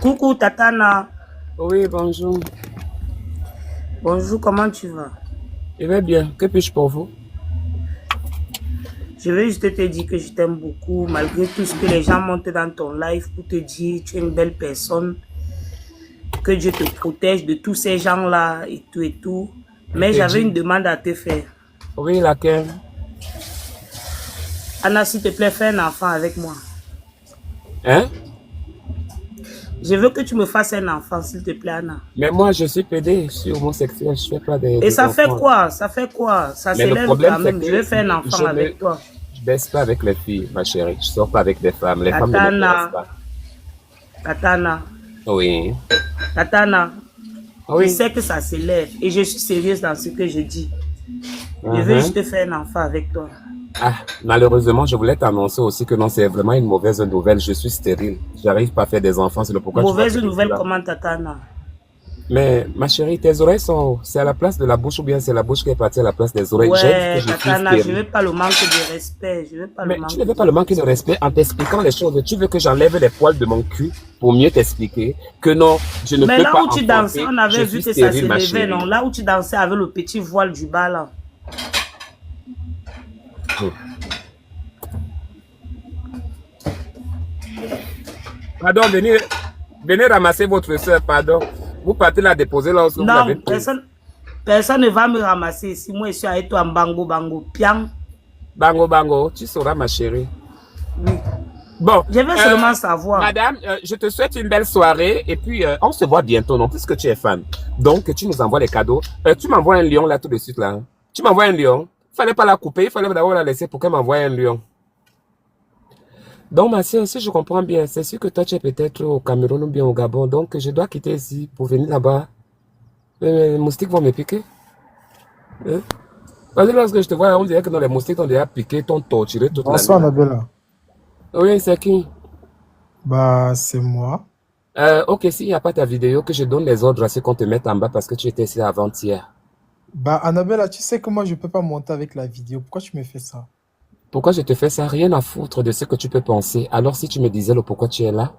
Coucou Tatana. Oui, bonjour. Bonjour, comment tu vas? Je vais bien. Que puis-je pour vous? Je veux juste te dire que je t'aime beaucoup, malgré tout ce que les gens montent dans ton live pour te dire tu es une belle personne, que Dieu te protège de tous ces gens-là et tout et tout. Je Mais te j'avais une dis. demande à te faire. Oui, laquelle? Anna, s'il te plaît, fais un enfant avec moi. Hein? Je veux que tu me fasses un enfant, s'il te plaît, Anna. Mais moi, je suis pédé, je suis homosexuel, je ne fais pas Et des ça fait enfants. quoi? Ça fait quoi? Ça Mais le s'élève problème, quand c'est même. Je que vais faire un enfant je ne avec toi. baisse pas avec les filles, ma chérie. Je sors pas avec des femmes. Les femmes ne Tatana, m'intéressent pas. Tatana, Oui. Tatana. Je Oui. sais que ça s'élève et je suis sérieuse dans ce que je dis. Je veux Mhm. juste faire un enfant avec toi. Ah, malheureusement, je voulais t'annoncer aussi que non, c'est vraiment une mauvaise nouvelle. Je suis stérile. J'arrive pas à faire des enfants. C'est le pourquoi tu vois Mauvaise que je suis nouvelle, là. comment Tatana? Mais ma chérie, tes oreilles sont... C'est à la place de la bouche ou bien c'est la bouche qui est partie à la place des oreilles? J'ai dit que Ouais, je suis Tatana, je stérile. veux pas le manque de respect. Je veux pas le Mais tu manque ne veux de pas le manquer de respect. respect en t'expliquant les choses. Tu veux que j'enlève les poils de mon cul pour mieux t'expliquer que non, je ne Mais peux là pas où tu dansais, enfanter. on Je avait vu suis que ça stérile, ma s'élevait, non? chérie. Là où tu dansais avec le petit voile du bas, là. Hmm. Pardon, venez ramasser votre soeur, pardon. Vous partez la déposer lorsque vous l'avez Non, prise. personne ne va me ramasser ici. Moi, je suis avec toi en bango, bango. Piang. Bango, bango, tu sauras, ma chérie. Oui. Bon, Je veux seulement savoir. madame, je te souhaite une belle soirée et puis on se voit bientôt, non, puisque tu es fan. Donc, tu nous envoies les cadeaux. Tu m'envoies un lion là tout de suite, là. Hein. Tu m'envoies un lion. Il fallait pas la couper, il fallait d'abord la laisser pour qu'elle m'envoie un lion. Donc, ma soeur, si je comprends bien, c'est sûr que toi, tu es peut-être au Cameroun ou bien au Gabon. Donc, je dois quitter ici pour venir là-bas. Les moustiques vont me piquer. Hein? Parce que lorsque je te vois, on dirait que dans les moustiques t'ont déjà piqué, t'ont torturé toute la nuit Bonsoir, là. Nabella. Oui, c'est qui? Bah, c'est moi. Ok, s'il n'y a pas ta vidéo, que je donne les ordres à ceux qu'on te mette en bas parce que tu étais ici avant-hier. Bah, Annabella, tu sais que moi, je peux pas monter avec la vidéo. Pourquoi tu me fais ça? Pourquoi je te fais ça? Rien à foutre de ce que tu peux penser. Alors si tu me disais le pourquoi tu es là?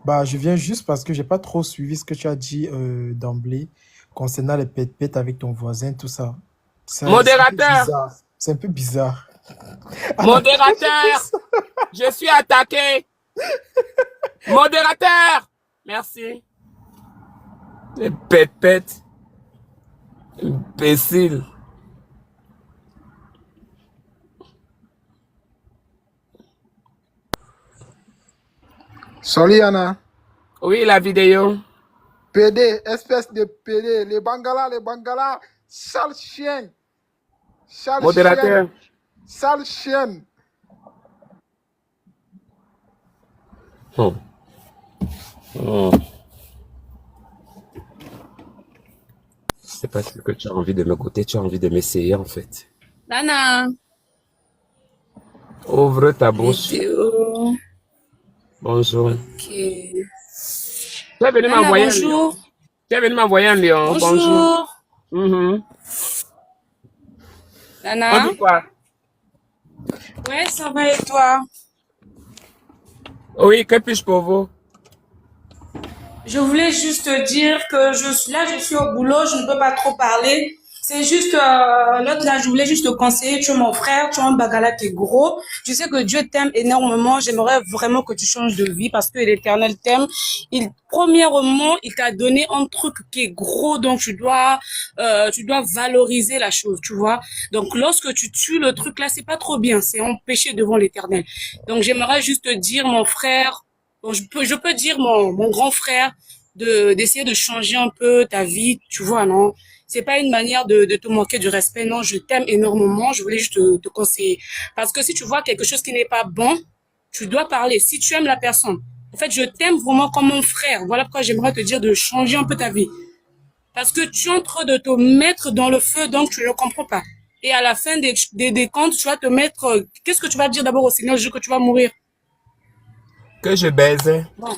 Bah, je viens juste parce que j'ai pas trop suivi ce que tu as dit d'emblée concernant les pète-pète avec ton voisin, tout ça. C'est un peu Modérateur! bizarre. C'est un peu bizarre. Annabella, je fais Modérateur! ça. Je suis attaqué! Modérateur! Merci. Les pète-pète. Imbécile. Salut Anna. Oui, la vidéo. PD, espèce de PD. Les Bangalas, sale chien. Sale chien. Modérateur. Sale chien. Hmm. Hmm. C'est parce que tu as envie de me goûter, tu as envie de m'essayer en fait. Nana, Ouvre ta bouche. vidéo. Bonjour. Ok. Tu es venu Nana, m'envoyer un lion. bonjour. Tu es venu m'envoyer un lion. Bonjour. Bonjour. Mhm. On Nana. dit quoi? Ouais, ça va et toi? Oui, que puis-je pour vous? Je voulais juste te dire que je suis au boulot, je ne peux pas trop parler. C'est juste, l'autre là, je voulais juste te conseiller, tu es mon frère, tu es un bagala qui est gros. Je sais que Dieu t'aime énormément. J'aimerais vraiment que tu changes de vie parce que l'Éternel t'aime. Premièrement, il t'a donné un truc qui est gros, donc tu dois valoriser la chose, tu vois. Donc, lorsque tu tues le truc là, c'est pas trop bien. C'est un péché devant l'Éternel. Donc, j'aimerais juste te dire, mon frère, bon, je peux dire mon grand frère d'essayer de changer un peu ta vie, tu vois, non? C'est pas une manière de te manquer du respect, non, je t'aime énormément, je voulais juste te conseiller. Parce que si tu vois quelque chose qui n'est pas bon, tu dois parler. Si tu aimes la personne, en fait, je t'aime vraiment comme mon frère. Voilà pourquoi j'aimerais te dire de changer un peu ta vie. Parce que tu es en train de te mettre dans le feu, donc tu ne comprends pas. Et à la fin des comptes, tu vas te mettre, qu'est-ce que tu vas dire d'abord au Seigneur, le jour que tu vas mourir? Que je baise. Bon.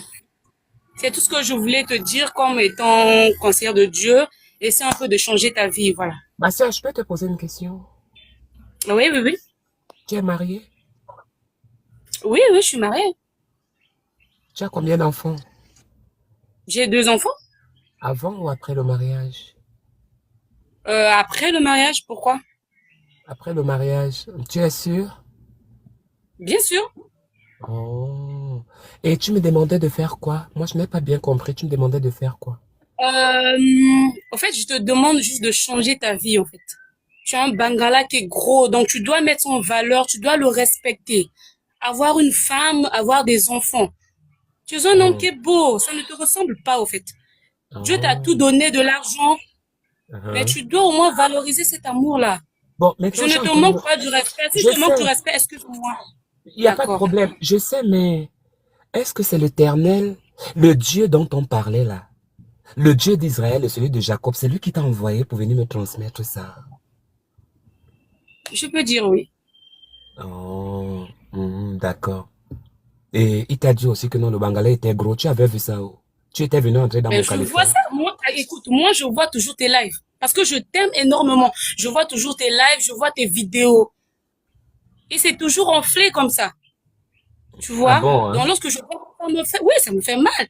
C'est tout ce que je voulais te dire comme étant conseillère de Dieu. Essaie un peu de changer ta vie, voilà. Ma soeur, je peux te poser une question? Oui, oui, oui. Tu es mariée? Oui, oui, je suis mariée. Tu as combien d'enfants? J'ai 2 enfants. Avant ou après le mariage? Après le mariage, pourquoi? Après le mariage. Tu es sûr? Bien sûr. Oh. Et tu me demandais de faire quoi? Moi, je n'ai pas bien compris. Tu me demandais de faire quoi? En fait, je te demande juste de changer ta vie, en fait. Tu as un Bangala qui est gros, donc tu dois mettre en valeur, tu dois le respecter. Avoir une femme, avoir des enfants. Tu es un homme qui Oh. est beau, ça ne te ressemble pas, au fait. Dieu t'a tout Oh. donné, de l'argent, mais Uh-huh. tu dois au moins valoriser cet amour-là. Bon, Je maintenant, ne j'ai te entendu. manque pas du respect. Si Je je te manque du sais, respect, excuse-moi. il n'y a pas de D'accord. problème. Je sais, mais est-ce que c'est l'Éternel, le Dieu dont on parlait là? Le Dieu d'Israël et celui de Jacob, c'est lui qui t'a envoyé pour venir me transmettre ça. Je peux dire oui. Oh, d'accord. Et il t'a dit aussi que non, le Bangalais était gros. Tu avais vu ça où? Tu étais venu entrer dans Mais mon je vois califat. ça. Moi, écoute, moi, je vois toujours tes lives. Parce que je t'aime énormément. Je vois toujours tes lives, je vois tes vidéos. Et c'est toujours enflé comme ça. Tu Ah vois? bon, Donc, hein? lorsque je vois, ça me fait, oui, ça me fait mal.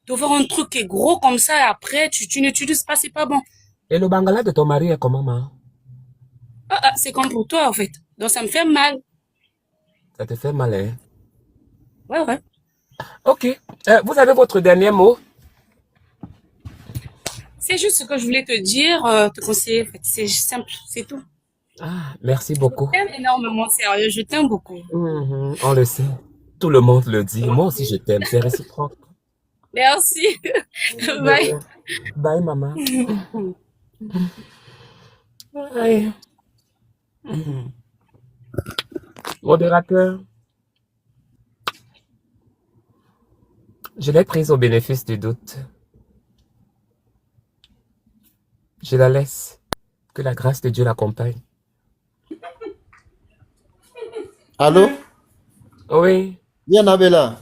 De voir un truc qui est gros comme ça, et après, tu n'utilises pas, c'est pas bon. Et le Bangala de ton mari est comment, maman? C'est comme pour toi, en fait. Donc, ça me fait mal. Ça te fait mal, hein? Ouais, ouais. Ok. Vous avez votre dernier mot? C'est juste ce que je voulais te dire, te conseiller, en fait. C'est simple, c'est tout. Ah, merci Je beaucoup. t'aime énormément, sérieux. Je t'aime beaucoup. On le sait. Tout le monde le dit. Moi aussi, je t'aime. C'est réciproque. Merci. De Bye. rien. Bye, maman. Aïe. Modérateur, je l'ai prise au bénéfice du doute. Je la laisse. Que la grâce de Dieu l'accompagne. Allô? Oui, Bien, Abella.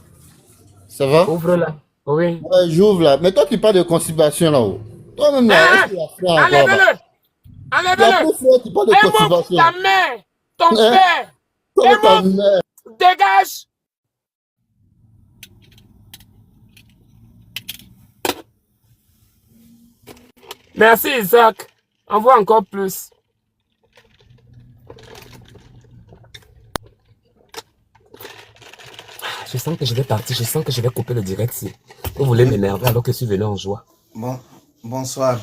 Ça va? ouvre-la. Oui. Ouais, j'ouvre là. Mais toi, tu parles de constipation là-haut. Toi-même là, est-ce Ah! que tu as fait encore là? Enlève-le! Tu as Enlève-le! tout fait, tu parles de Et montre constipation. ta main! Ton Hein? père! Comme Et ta montre! mère. Dégage! Merci, Isaac. Envoie encore plus. Je sens que je vais partir. Je sens que je vais couper le direct si vous voulez m'énerver alors que je suis venu en joie. Bon, bonsoir.